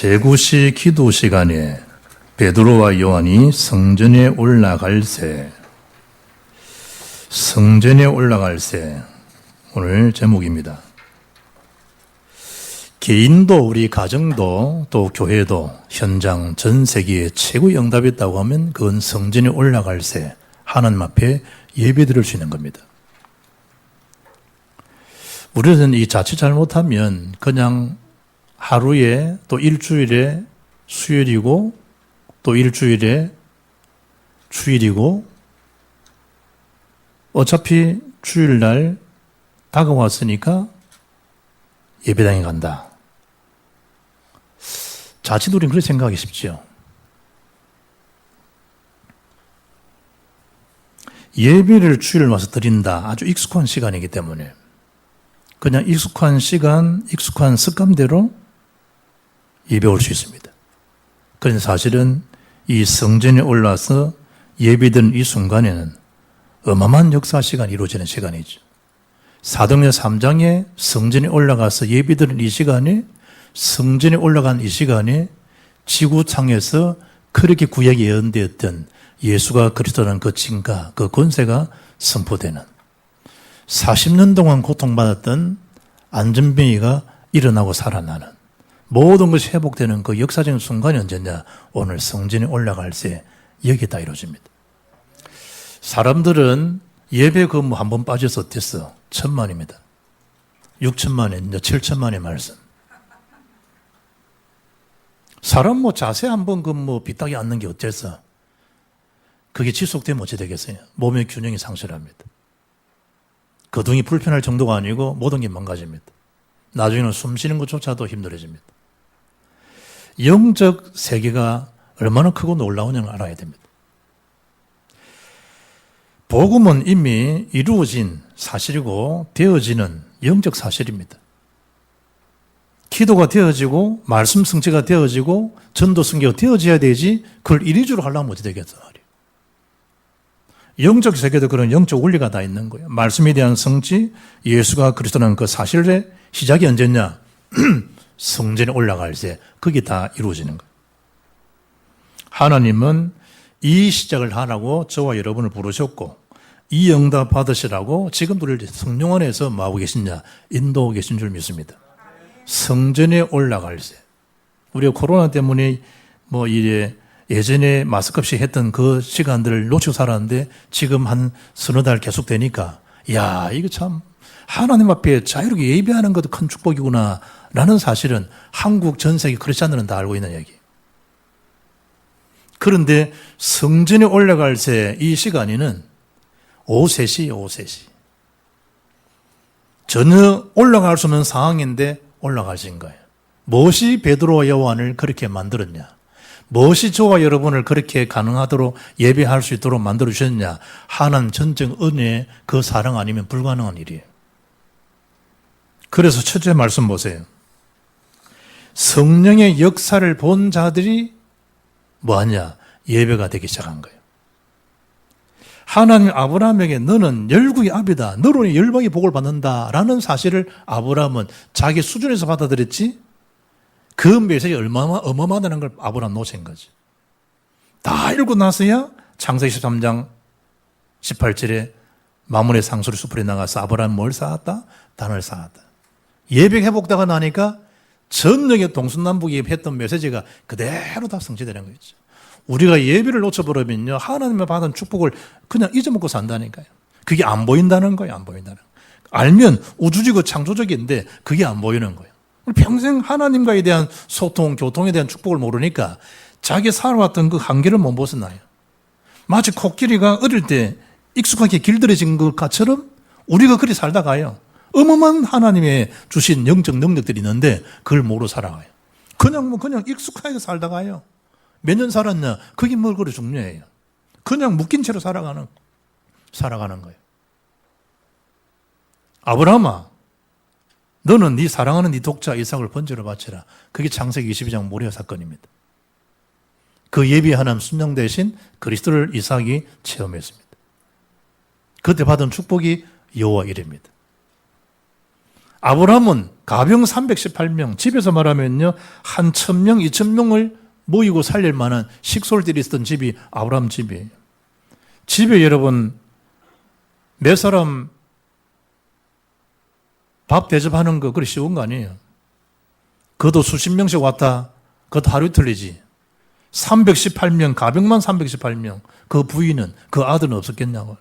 제9시 기도 시간에 베드로와 요한이 성전에 올라갈새. 성전에 올라갈새. 오늘 제목입니다. 개인도 우리 가정도 또 교회도 현장 전 세계에 최고의 응답이 있다고 하면 그건 성전에 올라갈새. 하나님 앞에 예배드릴 수 있는 겁니다. 우리는 이 자칫 잘못하면 그냥 하루에 또 일주일에 수요일이고 또 일주일에 주일이고 어차피 주일날 다가왔으니까 예배당에 간다. 자칫 우리는 그렇게 생각하기 쉽지요. 예배를 주일 와서 드린다. 아주 익숙한 시간이기 때문에 그냥 익숙한 시간, 익숙한 습관대로 예배 올 수 있습니다. 그런데 사실은 이 성전에 올라서 예배드린 이 순간에는 어마어마한 역사 시간이 이루어지는 시간이죠. 사도행전 3장에 성전에 올라가서 예배드린 이 시간에 성전에 올라간 이 시간에 지구상에서 그렇게 구약에 예언되었던 예수가 그리스도라는 그 징가, 그 권세가 선포되는 40년 동안 고통받았던 안전병이가 일어나고 살아나는 모든 것이 회복되는 그 역사적인 순간이 언제냐? 오늘 성전에 올라갈 때 여기에 다 이루어집니다. 사람들은 예배 근무 한 번 빠져서 어땠어? 1,000만입니다. 6,000만에 이제 7,000만의 말씀. 사람 뭐 자세 한 번 근무 삐딱이 앉는 게 어땠어? 그게 지속되면 어찌 되겠어요? 몸의 균형이 상실합니다. 거둥이 불편할 정도가 아니고 모든 게 망가집니다. 나중에는 숨 쉬는 것조차도 힘들어집니다. 영적 세계가 얼마나 크고 놀라우냐는 알아야 됩니다. 복음은 이미 이루어진 사실이고 되어지는 영적 사실입니다. 기도가 되어지고 말씀 성취가 되어지고 전도 성취가 되어져야 되지 그걸 이리저리 하려면 어찌 되겠어? 영적 세계도 그런 영적 원리가 다 있는 거예요. 말씀에 대한 성취, 예수가 그리스도라는 그 사실의 시작이 언제냐? 성전에 올라갈 때 그게 다 이루어지는 거예요. 하나님은 이 시작을 하라고 저와 여러분을 부르셨고 이 응답 받으시라고 지금도 우리를 성령 안에서 뭐하고 계시냐? 인도하고 계신 줄 믿습니다. 성전에 올라갈 때 우리가 코로나 때문에 뭐 이래 예전에 마스크 없이 했던 그 시간들을 놓치고 살았는데 지금 한 서너 달 계속 되니까 야 이거 참 하나님 앞에 자유롭게 예배하는 것도 큰 축복이구나 라는 사실은 한국 전 세계 크리스찬들은 다 알고 있는 얘기. 그런데 성전에 올라갈 때 이 시간에는 오후 3시, 오후 3시. 전혀 올라갈 수 없는 상황인데 올라가신 거예요. 무엇이 베드로와 요한을 그렇게 만들었냐? 무엇이 저와 여러분을 그렇게 가능하도록 예배할 수 있도록 만들어주셨냐? 하나님 전적 은혜의 그 사랑 아니면 불가능한 일이에요. 그래서 첫째 말씀 보세요. 성령의 역사를 본 자들이 뭐하냐? 예배가 되기 시작한 거예요. 하나님 아브라함에게 너는 열국의 아비다. 너로 열방의 복을 받는다라는 사실을 아브라함은 자기 수준에서 받아들였지 그 메시지 얼마나 어마어마하다는 걸 아브라함 놓친 거지. 다 읽고 나서야 창세기 13장 18절에 마문의 상수리 수풀에 나가서 아브라함 뭘 쌓았다? 단을 쌓았다. 예배 회복다가 나니까 전역의 동서남북 예배했던 메시지가 그대로 다 성취되는 거죠. 우리가 예배를 놓쳐버리면요 하나님의 받은 축복을 그냥 잊어먹고 산다니까요. 그게 안 보인다는 거예요. 안 보인다는 거예요. 알면 우주적이고 창조적인데 그게 안 보이는 거예요. 평생 하나님과에 대한 소통, 교통에 대한 축복을 모르니까 자기 살아왔던 그 한계를 못 벗어나요. 마치 코끼리가 어릴 때 익숙하게 길들여진 것처럼 우리가 그리 살다가요. 어마어마한 하나님의 주신 영적 능력들이 있는데 그걸 모르고 살아가요. 그냥 익숙하게 살다가요. 몇 년 살았냐? 그게 뭘 그리 중요해요. 그냥 묶인 채로 살아가는 거예요. 아브라함아, 너는 네 사랑하는 네 독자 이삭을 번제로 바치라. 그게 창세기 22장 모리아 사건입니다. 그 예비의 하나님 순양 대신 그리스도를 이삭이 체험했습니다. 그때 받은 축복이 여호와 이레입니다. 아브라함은 가병 318명, 집에서 말하면요, 한 1000명, 2000명을 모이고 살릴 만한 식솔들이 있었던 집이 아브라함 집이에요. 집에 여러분, 몇 사람 밥 대접하는 거 그리 쉬운 거 아니에요. 그것도 수십 명씩 왔다. 그것도 하루 이틀이지. 318명, 가병만 318명. 그 부인은, 그 아들은 없었겠냐고.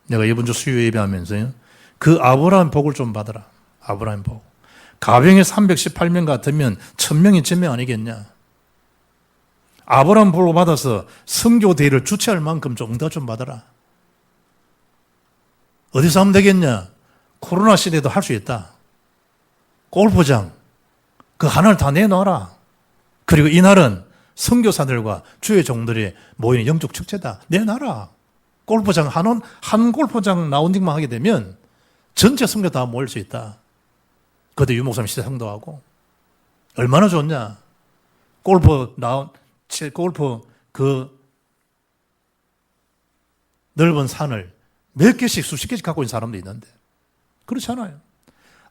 내가 이번 주 수요 예배하면서요. 그 아브라함 복을 좀 받아라. 아브라함 복. 가병에 318명 같으면 1000명이 1000명 아니겠냐. 아브라함 복을 받아서 선교 대회를 주최할 만큼 좀 더 좀 받아라. 어디서 하면 되겠냐. 코로나 시대도 할 수 있다. 골프장, 그 하나를 다 내놔라. 그리고 이날은 선교사들과 주의 종들이 모이는 영적 축제다. 내놔라. 골프장, 한 골프장 라운딩만 하게 되면 전체 선교 다 모일 수 있다. 그때 유목사님 시대 성도하고. 얼마나 좋냐. 골프 그 넓은 산을 몇 개씩 수십 개씩 갖고 있는 사람도 있는데. 그렇지 않아요.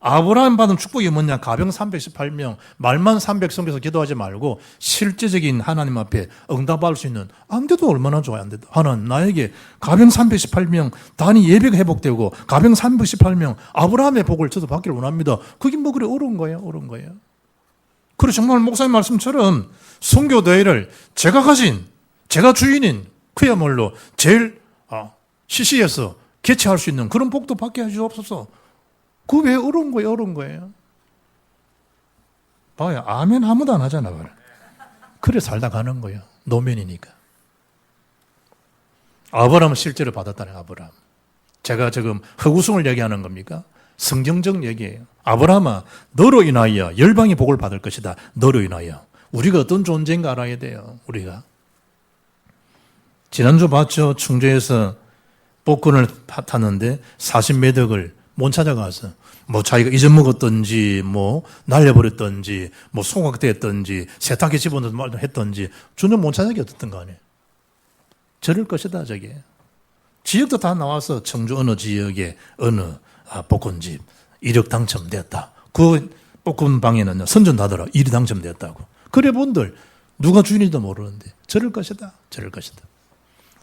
아브라함 받은 축복이 뭐냐? 가병 318명, 말만 300성에서 기도하지 말고 실제적인 하나님 앞에 응답할 수 있는, 안 돼도 얼마나 좋아요, 안 돼도. 하나님, 나에게 가병 318명, 단위 예배가 회복되고, 가병 318명, 아브라함의 복을 저도 받기를 원합니다. 그게 뭐 그래 어려운 거예요, 어려운 거예요. 그리고 정말 목사님 말씀처럼 선교대회를 제가 주인인, 그야말로 제일 시시해서 개최할 수 있는 그런 복도 받게 해주옵소서. 그 왜 어려운 거예요? 어려운 거예요. 봐요. 아멘 아무도 안 하잖아. 그래 살다 가는 거예요. 노면이니까. 아브라함은 실제로 받았다는 아브라함. 제가 지금 허구성을 얘기하는 겁니까? 성경적 얘기예요. 아브라함아, 너로 인하여 열방이 복을 받을 것이다. 너로 인하여. 우리가 어떤 존재인가 알아야 돼요. 우리가. 지난주 봤죠? 충주에서 복근을 탔는데 40매덕을 못 찾아가서 뭐 자기가 잊어먹었던지 뭐 날려버렸던지 뭐 소각됐던지 세탁기 집어넣어서 했던지 전혀 못 찾아게 어떻던 거 아니에요. 저럴 것이다 저게. 지역도 다 나와서 청주 어느 지역에 어느 복권집 1억 당첨됐다. 그 복권방에는 선전하더라. 1위 당첨됐다고. 그래 본들 누가 주인인지도 모르는데 저럴 것이다. 저럴 것이다.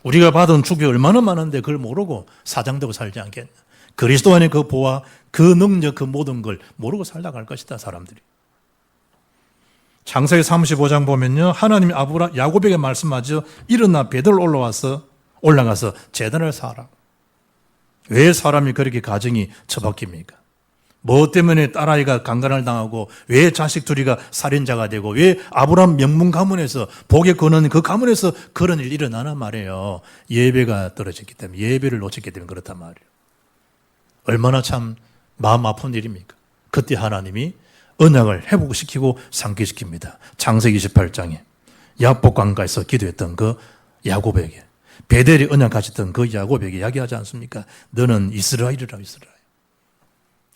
우리가 받은 축복이 얼마나 많은데 그걸 모르고 사장되고 살지 않겠냐. 그리스도 안에 그 보화, 그 능력, 그 모든 걸 모르고 살다 갈 것이다, 사람들이. 창세기 35장 보면요. 하나님이 야곱에게 말씀하죠. 일어나 베들 올라가서 제단을 쌓아라. 왜 사람이 그렇게 가정이 처박힙니까? 뭐 때문에 딸아이가 강간을 당하고 왜 자식 둘이가 살인자가 되고 왜 아브라함 명문 가문에서 복에 거는 그 가문에서 그런 일이 일어나는 말이에요. 예배가 떨어졌기 때문에, 예배를 놓쳤기 때문에 그렇단 말이에요. 얼마나 참 마음 아픈 일입니까? 그때 하나님이 언약을 회복시키고 상기시킵니다. 창세기 28장에 야복 강가에서 기도했던 그 야곱에게, 베델이 언약 가졌던 그 야곱에게 이야기하지 않습니까? 너는 이스라엘이라.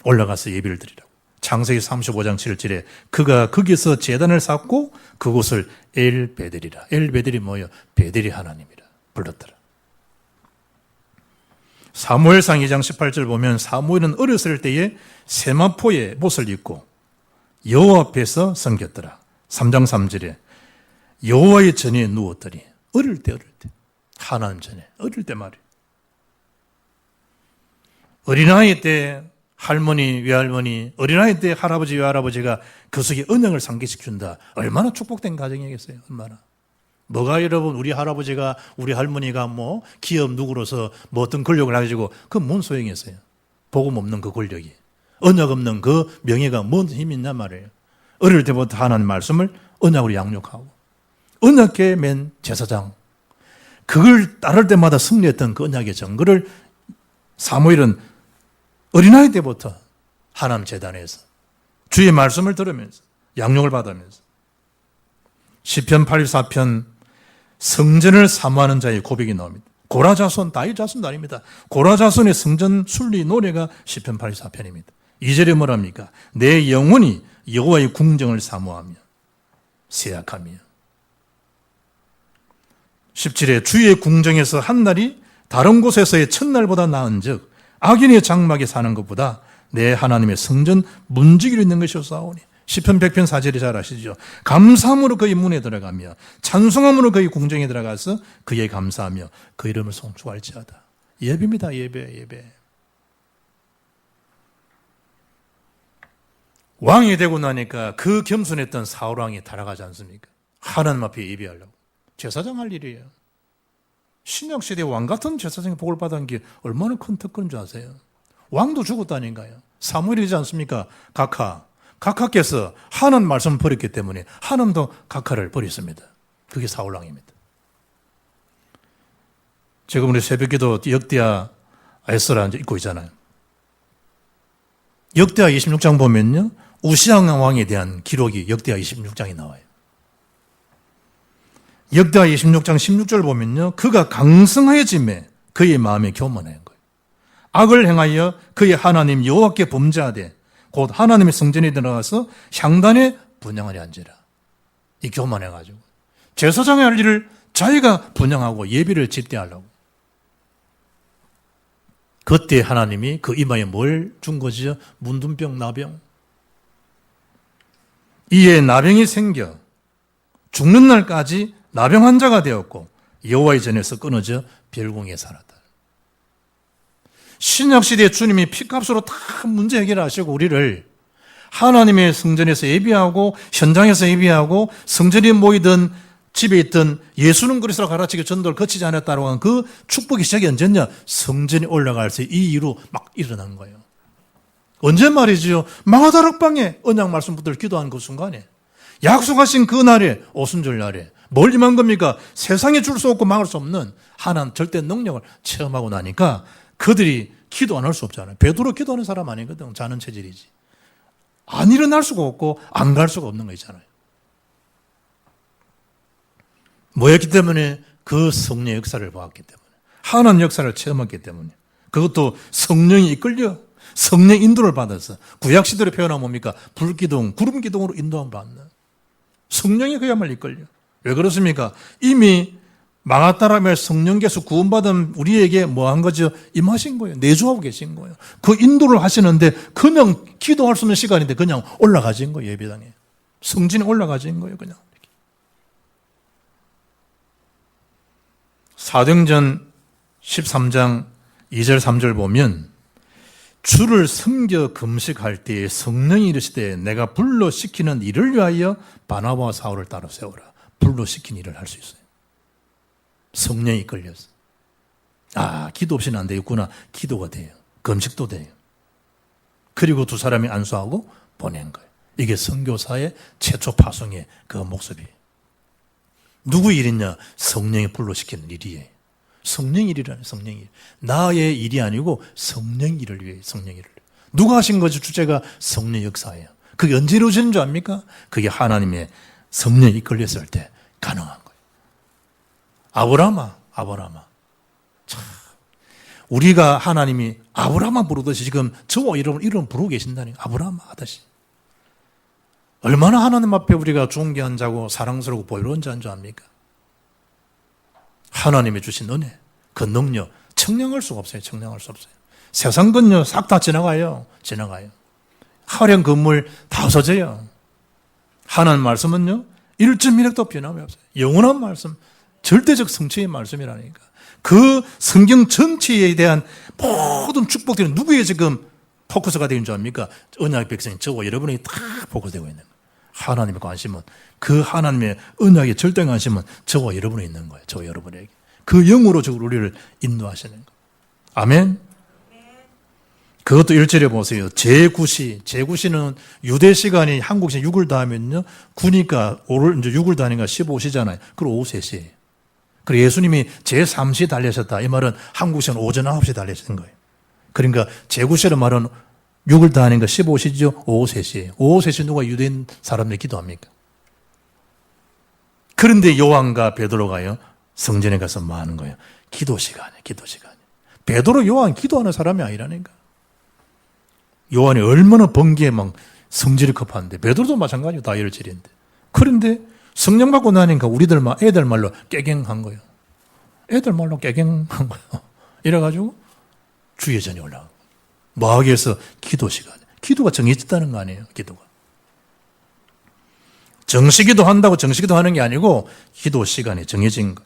올라가서 예배를 드리라고. 창세기 35장 7절에 그가 거기서 제단을 쌓고 그곳을 엘베델이라. 엘베델이 뭐예요? 베델이 하나님이라 불렀더라. 사무엘상 2장 18절 보면 사무엘은 어렸을 때에 세마포의 못을 입고 여호와 앞에서 섬겼더라. 3장 3절에 여호와의 전에 누웠더니 어릴 때 하나님 전에 어릴 때 말이에요. 어린아이 때 할머니, 외할머니, 어린아이 때 할아버지, 외할아버지가 그 속에 언약을 상기시킨다. 얼마나 축복된 가정이겠어요. 얼마나. 뭐가 여러분 우리 할아버지가 우리 할머니가 뭐 기업 누구로서 뭐 어떤 권력을 가지고 그 뭔 소용이 있어요. 복음 없는 그 권력이. 언약 없는 그 명예가 뭔 힘이 있냐 말이에요. 어릴 때부터 하나님 말씀을 언약으로 양육하고 언약계 맨 제사장 그걸 따를 때마다 승리했던 그 언약의 정글을 사무엘은 어린아이 때부터 하나님 제단에서 주의 말씀을 들으면서 양육을 받으면서 시편 84편 성전을 사모하는 자의 고백이 나옵니다. 고라자손, 다윗 자손도 아닙니다. 고라자손의 성전 순리 노래가 시편 84편입니다. 2절에 뭐랍니까? 내 영혼이 여호와의 궁정을 사모하며 세약하며 17에 주의 궁정에서 한 날이 다른 곳에서의 첫날보다 나은 즉 악인의 장막에 사는 것보다 내 하나님의 성전 문지기로 있는 것이었사오니. 시편 100편 4절이 잘 아시죠? 감사함으로 그의 문에 들어가며 찬송함으로 그의 궁정에 들어가서 그의 감사하며 그 이름을 송축할지어다. 예배입니다. 예배. 왕이 되고 나니까 그 겸손했던 사울왕이 타락하지 않습니까? 하나님 앞에 예배하려고. 제사장 할 일이에요. 신약시대 왕 같은 제사장이 복을 받은 게 얼마나 큰 특권인 줄 아세요? 왕도 죽었다니까요. 사무엘이지 않습니까? 각하께서 하나님 말씀을 버렸기 때문에 하나님도 각하를 버렸습니다. 그게 사울왕입니다. 지금 우리 새벽기도 역대하 에스라 읽고 있잖아요. 역대하 26장 보면요, 우시야 왕에 대한 기록이 역대하 26장에 나와요. 역대하 26장 16절 보면요, 그가 강성해짐에 그의 마음에 교만한 거예요. 악을 행하여 그의 하나님 여호와께 범죄하되 곧 하나님의 성전에 들어가서 향단에 분향하려 한지라. 이 교만해가지고 제사장의 할 일을 자기가 분향하고 예비를 집대하려고. 그때 하나님이 그 이마에 뭘 준 거죠? 문둥병, 나병. 이에 나병이 생겨 죽는 날까지 나병 환자가 되었고 여호와의 전에서 끊어져 별궁에 살았다. 신약시대에 주님이 피값으로 다 문제 해결하시고 우리를 하나님의 성전에서 예비하고 현장에서 예비하고 성전에 모이던 집에 있던 예수는 그리스도라 가르치게 전도를 거치지 않았다고 하는 그 축복의 시작이 언제냐? 성전에 올라갈 때 이 이후로 막 일어난 거예요. 언제 말이죠? 마가다락방에 언약 말씀 붙들 기도하는 그 순간에 약속하신 그 날에 오순절 날에 뭘 임한 겁니까? 세상에 줄 수 없고 막을 수 없는 하나님 절대 능력을 체험하고 나니까 그들이 기도 안 할 수 없잖아요. 베드로 기도하는 사람 아니거든. 자는 체질이지. 안 일어날 수가 없고 안 갈 수가 없는 거 있잖아요. 뭐였기 때문에? 그 성령의 역사를 보았기 때문에. 하나님 역사를 체험했기 때문에. 그것도 성령이 이끌려 성령 인도를 받아서 구약시대로 표현하면 뭡니까? 불기둥, 구름기둥으로 인도함을 받는 성령이 그야말로 이끌려. 왜 그렇습니까? 이미 망았다라며 성령께서 구원받은 우리에게 뭐 한 거죠? 임하신 거예요. 내주하고 계신 거예요. 그 인도를 하시는데 그냥 기도할 수 있는 시간인데 그냥 올라가진 거예요. 예배당에. 성전에 올라가진 거예요. 그냥. 사도행전 13장 2절 3절 보면 주를 섬겨 금식할 때에 성령이 이르시되 내가 불로 시키는 일을 위하여 바나바와 사울을 따로 세우라. 불로 시킨 일을 할 수 있어요. 성령이 이끌려서. 기도 없이는 안 되겠구나. 기도가 돼요. 금식도 돼요. 그리고 두 사람이 안수하고 보낸 거예요. 이게 선교사의 최초 파송의 그 모습이에요. 누구 일이냐? 성령이 불로 시키는 일이에요. 성령 일이라는 성령 일. 나의 일이 아니고 성령 일을 위해 성령 일을. 누가 하신 거죠? 주체가 성령 역사예요. 그게 언제 이루어지는 줄 압니까? 그게 하나님의 성령이 이끌렸을 때 가능한 거예요. 아브라함아. 참, 우리가 하나님이 아브라함 부르듯이 지금 저와 이름 부르고 계신다니. 아브라함 하듯이. 얼마나 하나님 앞에 우리가 존귀한 자고 사랑스럽고 보이로운 자인 줄 압니까? 하나님이 주신 은혜, 그 능력, 청량할 수가 없어요. 청량할 수 없어요. 세상 건요, 싹 다 지나가요. 화려한 건물 다 없어져요. 하나님 말씀은요, 1.1획도 변함이 없어요. 영원한 말씀, 절대적 성취의 말씀이라니까. 그 성경 전체에 대한 모든 축복들은 누구의 지금 포커스가 되는 줄 압니까? 언약의 백성인 저와 여러분에게 다 포커스되고 있는 거예요. 하나님의 관심은, 그 하나님의 언약의 절대 관심은 저와 여러분에 있는 거예요. 저와 여러분에게. 그 영으로 우리를 인도하시는 거예요. 아멘? 그것도 1절에 보세요. 제9시는 유대 시간이 한국 시간 6을 더하면요. 9니까 이제 6을 더하니까 15시잖아요. 그리고 오후 3시예요. 그리고 예수님이 제3시 달리셨다. 이 말은 한국 시간 오전 9시 달리신 거예요. 그러니까 제9시라는 말은 6을 더하니까 15시죠. 오후 3시예요. 오후 3시 누가 유대인 사람들이 기도합니까? 그런데 요한과 베드로가요. 성전에 가서 뭐 하는 거예요? 기도 시간이에요. 베드로, 요한 기도하는 사람이 아니라니까. 요한이 얼마나 번개에 막 성질이 급한데, 베드로도 마찬가지로 다혈질인데. 그런데 성령 받고 나니까 애들 말로 깨갱한 거예요. 애들 말로 깨갱한 거예요. 이래가지고 주의 전이 올라가고. 뭐 하기 위해서? 기도 시간. 기도가 정해졌다는 거 아니에요, 기도가. 정시기도 한다고 정시기도 하는 게 아니고 기도 시간이 정해진 거.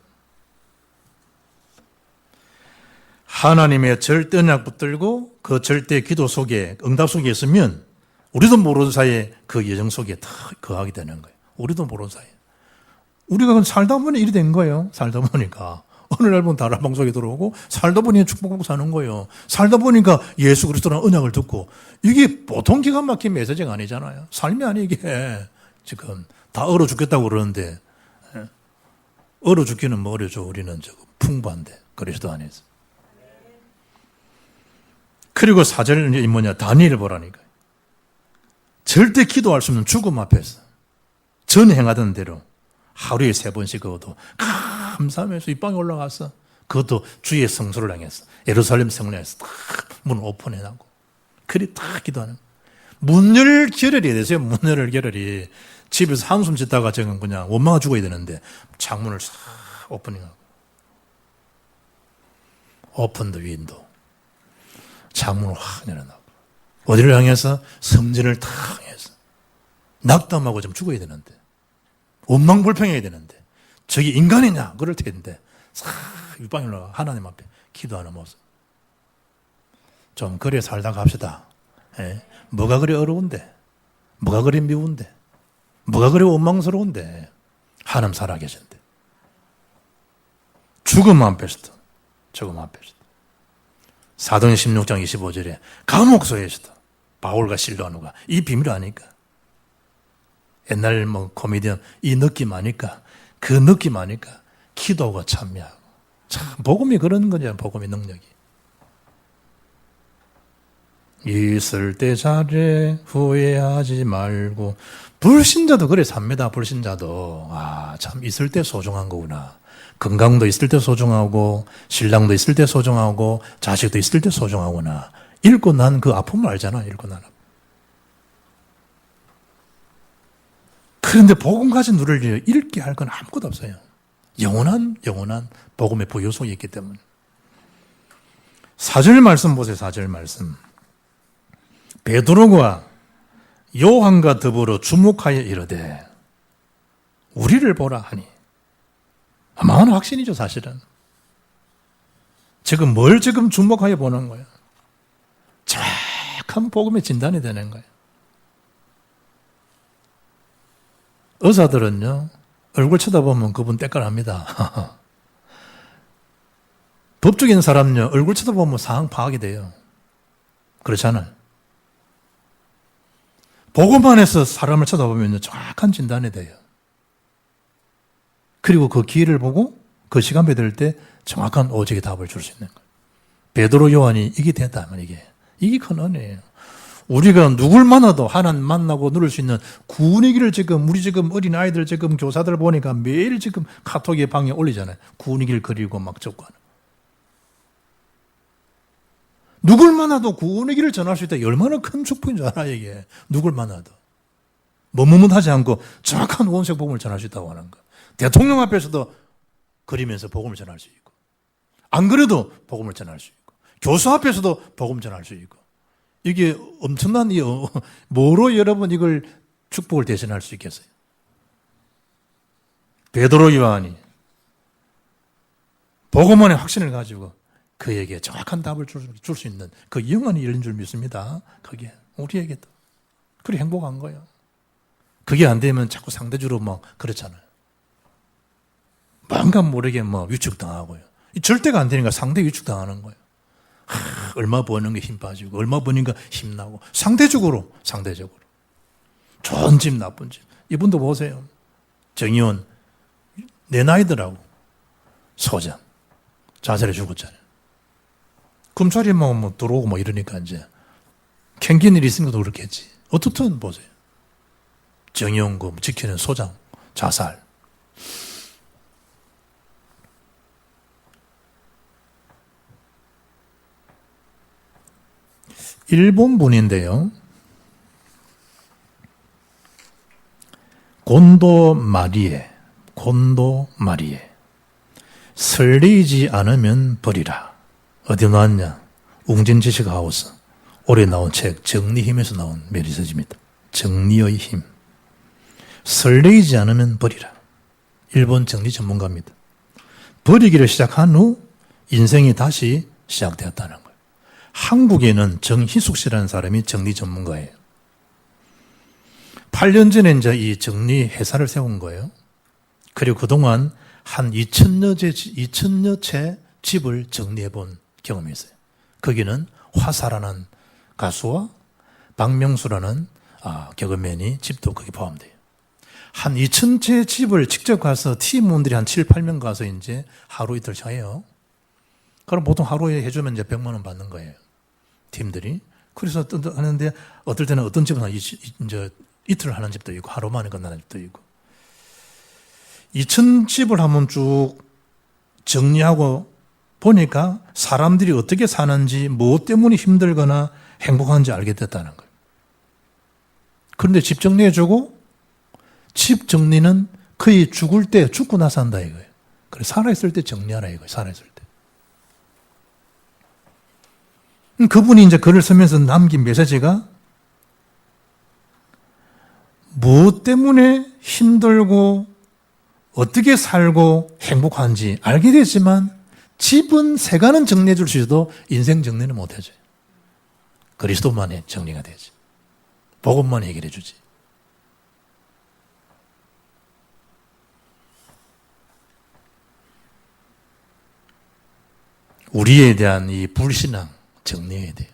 하나님의 절대 언약 붙들고 그 절대 기도 속에 응답 속에 있으면 우리도 모르는 사이에 그 예정 속에 다 거하게 되는 거예요. 우리도 모르는 사이에. 우리가 살다 보니 이리 된 거예요. 살다 보니까. 어느 날 보면 다락방 속에 들어오고 살다 보니 축복받고 사는 거예요. 살다 보니까 예수 그리스도라는 언약을 듣고 이게 보통 기가 막힌 메시지가 아니잖아요. 삶이 아니 이게. 지금 다 얼어 죽겠다고 그러는데 얼어 죽기는 뭐 어려죠. 우리는 저거 풍부한데 그리스도 안에서. 그리고 4절 뭐냐 다니엘을 보라니까. 절대 기도할 수 없는 죽음 앞에서 전 행하던 대로 하루에 3번씩 그것도 감사하면서 이 방에 올라가서 그것도 주의 성소를 향해서 예루살렘 성을 향해서 딱 문을 오픈해놓고 그리 딱 기도하는 문열 결혈이 되세요. 문열 결혈이 집에서 한숨 짓다가 저는 그냥 원망아 죽어야 되는데 창문을 싹 오픈해가고 오픈 더 윈도 창문을 확 열어놓고 어디를 향해서? 성전을 탁 향해서 낙담하고 좀 죽어야 되는데 원망불평해야 되는데 저게 인간이냐? 그럴 텐데 싹 윗방에 올라가 하나님 앞에 기도하는 모습 좀 그래 살다 갑시다. 예? 뭐가 그리 어려운데 뭐가 그리 미운데 뭐가 그리 원망스러운데 하나님 살아계신데 죽음 앞에서도 죽음 앞에서도 사도행 16장 25절에 감옥소에서도 바울과 실로아누가 이 비밀을 아니까 옛날 뭐 코미디언 이 느낌 아니까 그 느낌 아니까 기도가 참여하고 참 복음이 그런 거냐 복음의 능력이 있을 때 잘해 후회하지 말고 불신자도 그래 삽니다. 불신자도 참 있을 때 소중한 거구나. 건강도 있을 때 소중하고 신랑도 있을 때 소중하고 자식도 있을 때 소중하구나. 읽고 난 그 아픔을 알잖아. 읽고 난 아픔. 그런데 복음 가진 누를 읽게 할 건 아무것도 없어요. 영원한 복음의 부요 속에 있기 때문에. 4절 말씀 보세요. 4절 말씀. 베드로가 요한과 더불어 주목하여 이르되 우리를 보라 하니 아마한 확신이죠 사실은. 지금 뭘 지금 주목하여 보는 거예요? 정확한 복음의 진단이 되는 거예요. 의사들은요 얼굴 쳐다보면 그분 때깔합니다. 법적인 사람요 얼굴 쳐다보면 상황 파악이 돼요. 그렇잖아요. 복음 안에서 사람을 쳐다보면 정확한 진단이 돼요. 그리고 그 기회를 보고 그 시간표 될 때 정확한 오직의 답을 줄 수 있는 거예요. 베드로 요한이 이게 됐다면 이게 큰 은혜예요. 우리가 누굴 만나도 하나님 만나고 누릴 수 있는 구원의 길을 지금 우리 지금 어린 아이들 지금 교사들 보니까 매일 지금 카톡에 방에 올리잖아요. 구원의 길 그리고 막 적고 하는. 누굴 만나도 구원의 길을 전할 수 있다. 얼마나 큰 축복인 줄 알아 이게. 누굴 만나도. 머뭇하지 않고 정확한 원색 복음을 전할 수 있다고 하는 거. 대통령 앞에서도 그리면서 복음을 전할 수 있고 안 그래도 복음을 전할 수 있고 교수 앞에서도 복음 전할 수 있고 이게 엄청난 뭐로 여러분 이걸 축복을 대신할 수 있겠어요? 베드로 요한이 복음 안에 확신을 가지고 그에게 정확한 답을 줄 수 있는 그 영안이 열린 줄 믿습니다. 그게 우리에게도. 그래 행복한 거예요. 그게 안 되면 자꾸 상대적으로 뭐 그렇잖아요. 뭔가 모르게 뭐 위축당하고요. 절대가 안 되니까 상대 위축당하는 거예요. 얼마 버는 게 힘 빠지고 얼마 버니까 힘나고 상대적으로 좋은 집 나쁜 집 이분도 보세요. 정의원 내 나이들하고 소장 자살해 죽었잖아요. 금찰이 뭐 들어오고 뭐 이러니까 이제 캥긴 일이 있으니까 그렇겠지. 어떻든 보세요. 정의원금 지키는 소장 자살. 일본 분인데요. 곤도 마리에 설레이지 않으면 버리라. 어디 나왔냐? 웅진 지식 하우스 올해 나온 책 정리힘에서 나온 메시지입니다. 정리의 힘. 설레이지 않으면 버리라. 일본 정리 전문가입니다. 버리기를 시작한 후 인생이 다시 시작되었다는 거예요. 한국에는 정희숙 씨라는 사람이 정리 전문가예요. 8년 전에 이제 이 정리 회사를 세운 거예요. 그리고 그동안 한 2,000여 채 집을 정리해 본 경험이 있어요. 거기는 화사라는 가수와 박명수라는 개그맨이 집도 거기 포함돼요. 한 2,000채 집을 직접 가서 팀원들이 한 7, 8명 가서 이제 하루 이틀 해요. 그럼 보통 하루에 해주면 이제 100만 원 받는 거예요. 팀들이. 그래서 하는데 어떨 때는 어떤 집은 이제 이틀 하는 집도 있고 하루 만에 끝나는 집도 있고. 2,000집을 한번 쭉 정리하고 보니까 사람들이 어떻게 사는지, 무엇 때문에 힘들거나 행복한지 알게 됐다는 거예요. 그런데 집 정리해주고 집 정리는 거의 죽을 때, 죽고 나서 한다 이거예요. 그래, 살아있을 때 정리하라 이거예요. 살아있을 때. 그분이 이제 글을 쓰면서 남긴 메시지가 무엇 때문에 힘들고 어떻게 살고 행복한지 알게 되지만 집은 세간은 정리해 줄 수 있어도 인생 정리는 못 해줘요. 그리스도만이 정리가 되지. 복음만 해결해 주지. 우리에 대한 이 불신앙 정리해야 돼요.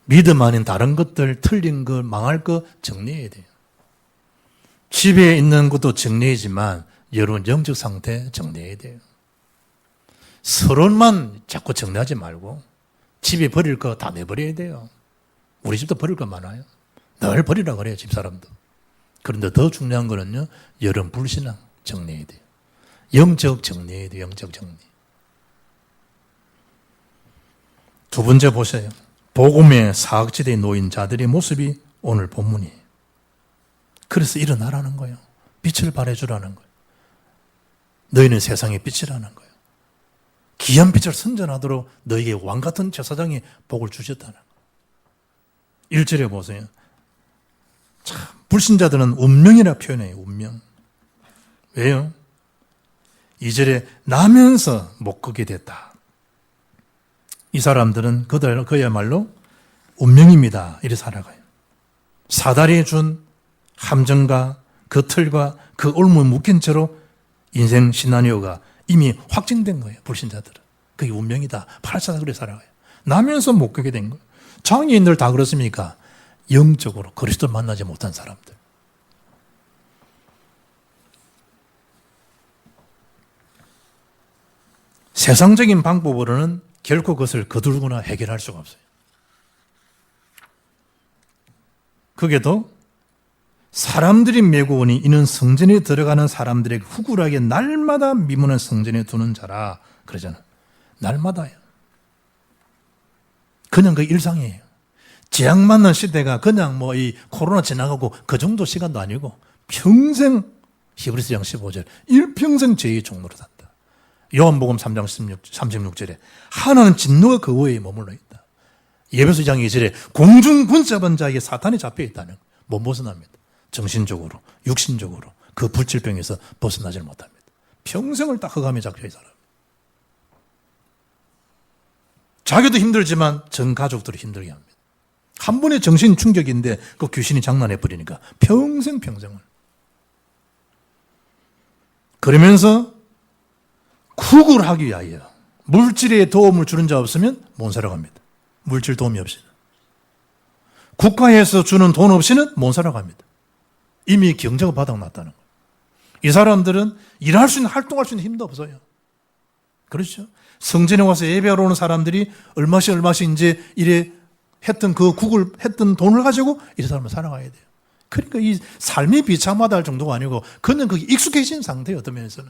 믿음 아닌 다른 것들, 틀린 것, 망할 것 정리해야 돼요. 집에 있는 것도 정리하지만 여러분 영적 상태 정리해야 돼요. 서론만 자꾸 정리하지 말고 집에 버릴 거 다 내버려야 돼요. 우리 집도 버릴 거 많아요. 늘 버리라 그래요, 집사람도. 그런데 더 중요한 거는요, 여러분 불신앙 정리해야 돼요. 영적 정리해야 돼요, 영적 정리. 두 번째 보세요. 복음의 사각지대에 놓인 자들의 모습이 오늘 본문이에요. 그래서 일어나라는 거예요. 빛을 발해주라는 거예요. 너희는 세상의 빛이라는 거예요. 귀한 빛을 선전하도록 너희에게 왕같은 제사장이 복을 주셨다는 거예요. 1절에 보세요. 참, 불신자들은 운명이라 표현해요. 운명. 왜요? 2절에 나면서 못 걷게 됐다. 이 사람들은 그야말로 운명입니다. 이래 살아가요. 사다리에 준 함정과 그 틀과 그 올무 묶인 채로 인생 시나리오가 이미 확정된 거예요. 불신자들은. 그게 운명이다. 팔자가 그래 살아가요. 나면서 못 가게 된 거예요. 장애인들 다 그렇습니까? 영적으로 그리스도를 만나지 못한 사람들. 세상적인 방법으로는 결코 그것을 거두거나 해결할 수가 없어요. 그게도 사람들이 메고 오니 이는 성전에 들어가는 사람들에게 후굴하게 날마다 미문을 성전에 두는 자라 그러잖아요. 날마다요. 그냥 그 일상이에요. 재앙 맞는 시대가 그냥 뭐 이 코로나 지나가고 그 정도 시간도 아니고 평생 히브리서 장 15절 일평생 죄의 종로로 산다. 요한복음 3장 36절에 하나는 진노가 그 위에 머물러 있다. 예배소 2장 2절에 공중 붙잡은 자에게 사탄이 잡혀 있다는 못 벗어납니다. 정신적으로, 육신적으로 그 불질병에서 벗어나질 못합니다. 평생을 딱 흑암에 잡혀 있어요. 자기도 힘들지만 전 가족들을 힘들게 합니다. 한 번의 정신 충격인데 그 귀신이 장난해 버리니까 평생을. 그러면서 구걸하기 위하여 물질에 도움을 주는 자 없으면 못 살아갑니다. 물질 도움이 없이는. 국가에서 주는 돈 없이는 못 살아갑니다. 이미 경제가 바닥났다는 거예요. 이 사람들은 일할 수 있는, 활동할 수 있는 힘도 없어요. 그렇죠? 성전에 와서 예배하러 오는 사람들이 얼마씩 이제 이래 했던 그 국을 했던 돈을 가지고 이 사람은 살아가야 돼요. 그러니까 이 삶이 비참하다 할 정도가 아니고 그는 그게 익숙해진 상태예요. 어떤 면에서는.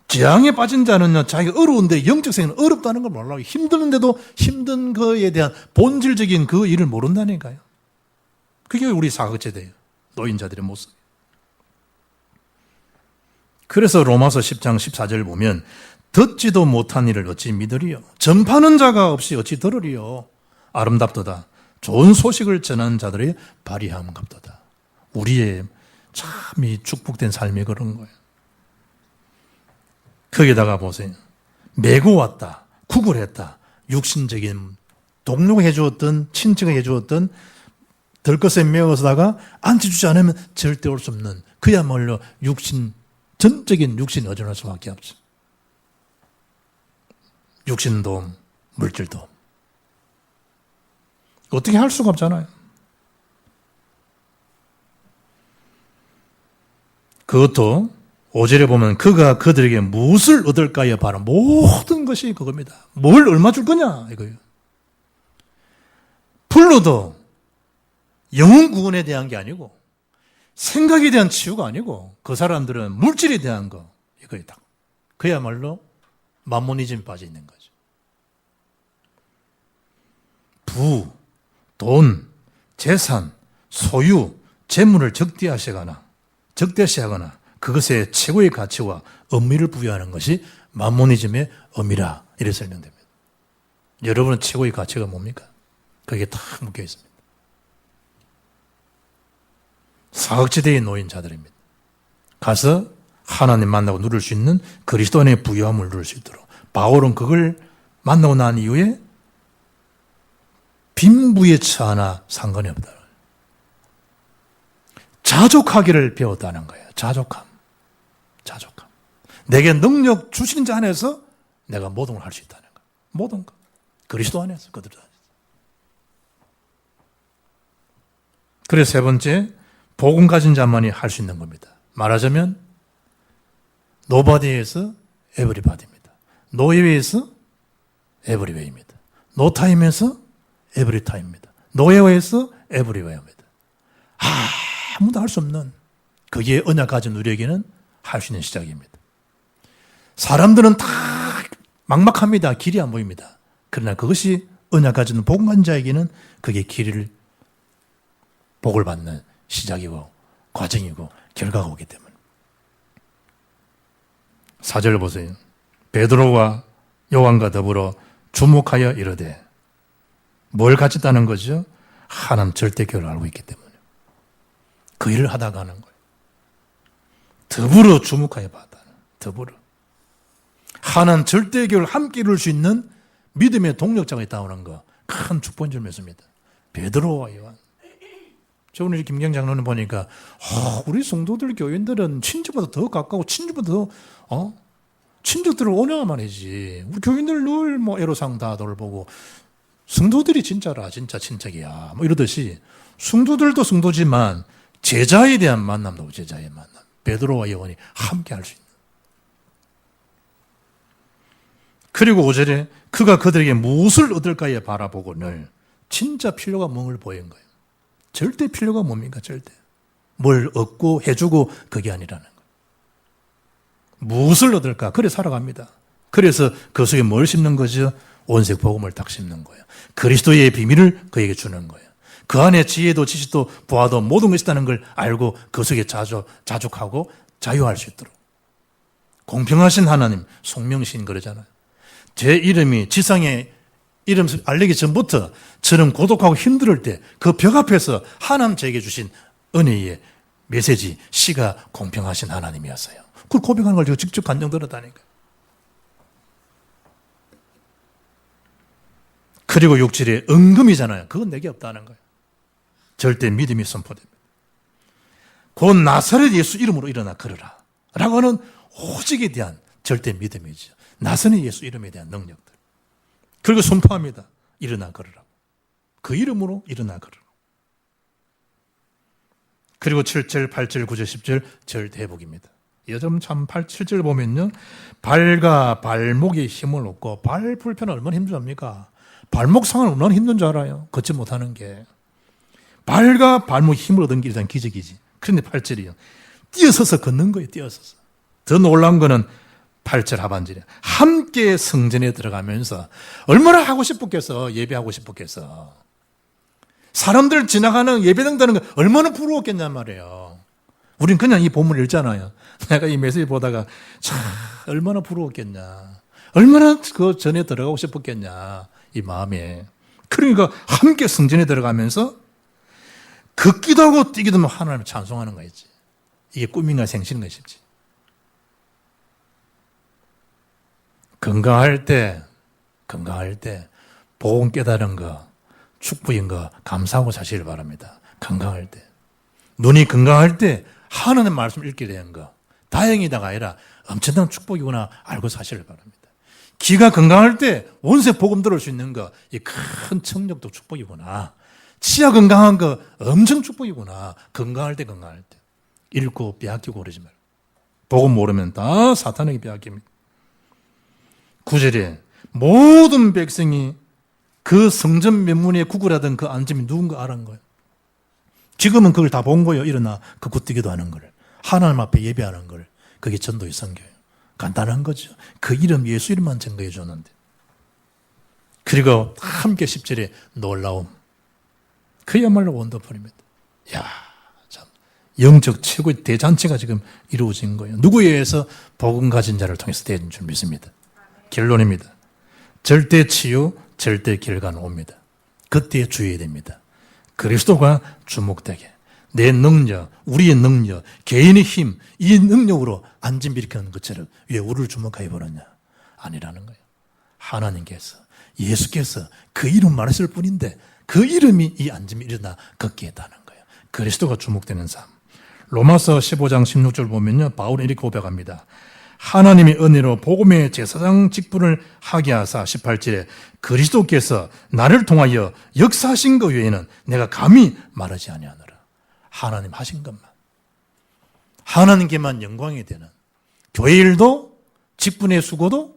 재앙에 빠진 자는요, 자기가 어려운데 영적 생활은 어렵다는 걸 몰라요. 힘드는데도 힘든 거에 대한 본질적인 그 일을 모른다니까요. 그게 우리 사각지대예요. 노인자들의 모습. 그래서 로마서 10장 14절 보면 듣지도 못한 일을 어찌 믿으리요? 전파하는 자가 없이 어찌 들으리요? 아름답도다. 좋은 소식을 전하는 자들의 발휘함 같도다. 우리의 참 이 축복된 삶이 그런 거예요. 거기다가 보세요. 메고 왔다. 구걸했다. 육신적인 동료가 해주었던, 친척이 해주었던 들것에 메어서다가 앉혀주지 않으면 절대 올 수 없는 그야말로 전적인 육신이 의존할 수밖에 없죠. 육신도움, 물질도움. 어떻게 할 수가 없잖아요. 그것도 5절에 보면 그가 그들에게 무엇을 얻을까요? 바로 모든 것이 그겁니다. 뭘 얼마 줄 거냐? 이거예요. 불로도 영혼 구원에 대한 게 아니고 생각에 대한 치유가 아니고 그 사람들은 물질에 대한 거 이거에 딱 그야말로 만모니즘에 빠져 있는 거죠. 부, 돈, 재산, 소유, 재물을 적대시하거나 그것의 최고의 가치와 의미를 부여하는 것이 만모니즘의 의미라 이렇게 설명됩니다. 여러분은 최고의 가치가 뭡니까? 거기에 딱 묶여 있습니다. 사각지대에 놓인 자들입니다. 가서 하나님 만나고 누릴 수 있는 그리스도 안의 부유함을 누릴 수 있도록. 바울은 그걸 만나고 난 이후에 빈부에 처하나 상관이 없다. 자족하기를 배웠다는 거예요. 자족함. 내게 능력 주신 자 안에서 내가 모든 걸 할 수 있다는 거. 모든 것. 그리스도 안에서, 그들 안에서. 그래서 세 번째, 복음 가진 자만이 할 수 있는 겁니다. 말하자면 노바디에서 에브리바디입니다. 노예웨에서 에브리웨이입니다. 노타임에서 에브리타임입니다. 노예웨에서 에브리웨이입니다. 아무도 할 수 없는 거기에 언약 가진 우리에게는 할 수 있는 시작입니다. 사람들은 다 막막합니다. 길이 안 보입니다. 그러나 그것이 언약 가진 복음 가진 자에게는 그게 길을 복을 받는 시작이고 과정이고 결과가 오기 때문에. 4절 보세요. 베드로와 요한과 더불어 주목하여 이르되 뭘 가졌다는 거죠? 하나님 절대교를 알고 있기 때문에. 그 일을 하다가 하는 거예요. 더불어 주목하여 받다는 더불어. 하나님 절대교를 함께 이룰 수 있는 믿음의 동력자가 있다는 거 큰 축복인 줄 믿습니다. 베드로와 요한. 저 오늘 김경 장로님 보니까 우리 성도들 교인들은 친족보다 더 가까워 친족보다 더 친족들을 온영하면 하지. 우리 교인들 늘 애로상 다 돌보고 성도들이 진짜라 진짜 친척이야 이러듯이 성도들도 성도지만 제자에 대한 만남도 제자의 만남. 베드로와 요한이 함께 할 수 있는. 그리고 5절에 그가 그들에게 무엇을 얻을까에 바라보고는 진짜 필요가 뭔을 보인 거예요. 절대 필요가 뭡니까? 절대. 뭘 얻고 해주고 그게 아니라는 거예요. 무엇을 얻을까? 그래 살아갑니다. 그래서 그 속에 뭘 심는 거죠? 온색 복음을 딱 심는 거예요. 그리스도의 비밀을 그에게 주는 거예요. 그 안에 지혜도 지식도 부하도 모든 것이 있다는 걸 알고 그 속에 자족하고 자유할 수 있도록. 공평하신 하나님, 송명신 그러잖아요. 제 이름이 지상에 이름 알리기 전부터 저는 고독하고 힘들 때 그 벽 앞에서 하나님 제게 주신 은혜의 메시지, 시가 공평하신 하나님이었어요. 그걸 고백하는 걸 제가 직접 간증 들었다니까요. 그리고 6절에 은금이잖아요. 그건 내게 없다는 거예요. 절대 믿음이 선포됩니다. 곧 나사렛 예수 이름으로 일어나 걸으라 라고 하는 오직에 대한 절대 믿음이죠. 나사렛 예수 이름에 대한 능력들. 그리고 선포합니다. 일어나 걸으라고. 그 이름으로 일어나 걸으라고. 그리고 7절, 8절, 9절, 10절 절대복입니다. 요즘 참 7절 보면요. 발과 발목에 힘을 얻고 발 불편은 얼마나 힘든 줄 압니까? 발목 상은 얼마나 힘든 줄 알아요? 걷지 못하는 게. 발과 발목에 힘을 얻은 게 일단 기적이지. 그런데 8절이요. 뛰어서서 걷는 거예요. 뛰어서서. 더 놀라운 거는 8절 하반절에 함께 성전에 들어가면서 얼마나 하고 싶었겠어. 예배하고 싶었겠어. 사람들 지나가는 예배당다는 거 얼마나 부러웠겠냔 말이에요. 우린 그냥 이 본문을 읽잖아요. 내가 이 메시지 보다가 참 얼마나 부러웠겠냐. 얼마나 그 전에 들어가고 싶었겠냐, 이 마음에. 그러니까 함께 성전에 들어가면서 걷기도 하고 뛰기도 하고 하나님을 찬송하는 거였지. 이게 꿈인가 생시인가 싶지. 건강할 때 복음 깨달은 거, 축복인 거 감사하고 사시길 바랍니다. 건강할 때. 눈이 건강할 때 하나님의 말씀 읽게 되는 거, 다행이다가 아니라 엄청난 축복이구나 알고 사시길 바랍니다. 귀가 건강할 때 원세 복음 들을 수 있는 거, 이 큰 청력도 축복이구나. 치아 건강한 거 엄청 축복이구나. 건강할 때. 읽고 빼앗기고 그러지 말고. 복음 모르면 다 사탄에게 빼앗깁니다. 9절에 모든 백성이 그 성전 면문에 구걸하던 그 앉음이 누군가 알은 거예요. 지금은 그걸 다 본 거예요. 일어나 그 굿뛰기도 하는 걸. 하나님 앞에 예배하는 걸. 그게 전도의 선교예요. 간단한 거죠. 그 이름 예수 이름만 증거해 줬는데. 그리고 함께 10절에 놀라움. 그야말로 원더풀입니다. 야, 참 영적 최고의 대잔치가 지금 이루어진 거예요. 누구에 의해서 복음 가진 자를 통해서 되는 줄 믿습니다. 결론입니다. 절대 치유, 절대 결과는 옵니다. 그때에 주의해야 됩니다. 그리스도가 주목되게 내 능력, 우리의 능력, 개인의 힘, 이 능력으로 안진 일으키는 것처럼 왜 우리를 주목하여 보느냐? 아니라는 거예요. 하나님께서, 예수께서 그 이름 말했을 뿐인데 그 이름이 이 안짐이 일어나 걷게 했다는 거예요. 그리스도가 주목되는 삶. 로마서 15장 16절 보면요, 바울은 이렇게 고백합니다. 하나님의 은혜로 복음의 제사장 직분을 하게 하사 18절에 그리스도께서 나를 통하여 역사하신 것 외에는 내가 감히 말하지 아니하노라. 하나님 하신 것만, 하나님께만 영광이 되는 교회 일도 직분의 수고도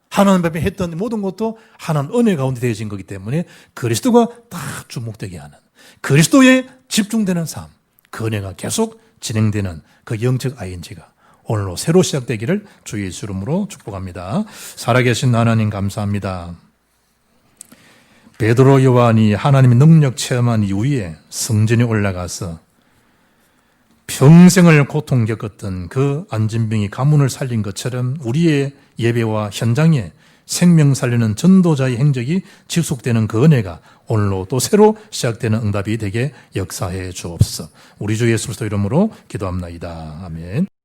하나님 앞에 했던 모든 것도 하나님 은혜 가운데 되어진 거기 때문에 그리스도가 다 주목되게 하는, 그리스도에 집중되는 삶, 그 은혜가 계속 진행되는 그 영적 ING가 오늘로 새로 시작되기를 주의 예수 이름으로 축복합니다. 살아계신 하나님 감사합니다. 베드로 요한이 하나님의 능력 체험한 이후에 성전에 올라가서 평생을 고통 겪었던 그 안진병이 가문을 살린 것처럼 우리의 예배와 현장에 생명 살리는 전도자의 행적이 지속되는 그 은혜가 오늘로 또 새로 시작되는 응답이 되게 역사해 주옵소서. 우리 주 예수 그리스도 이름으로 기도합나이다. 아멘.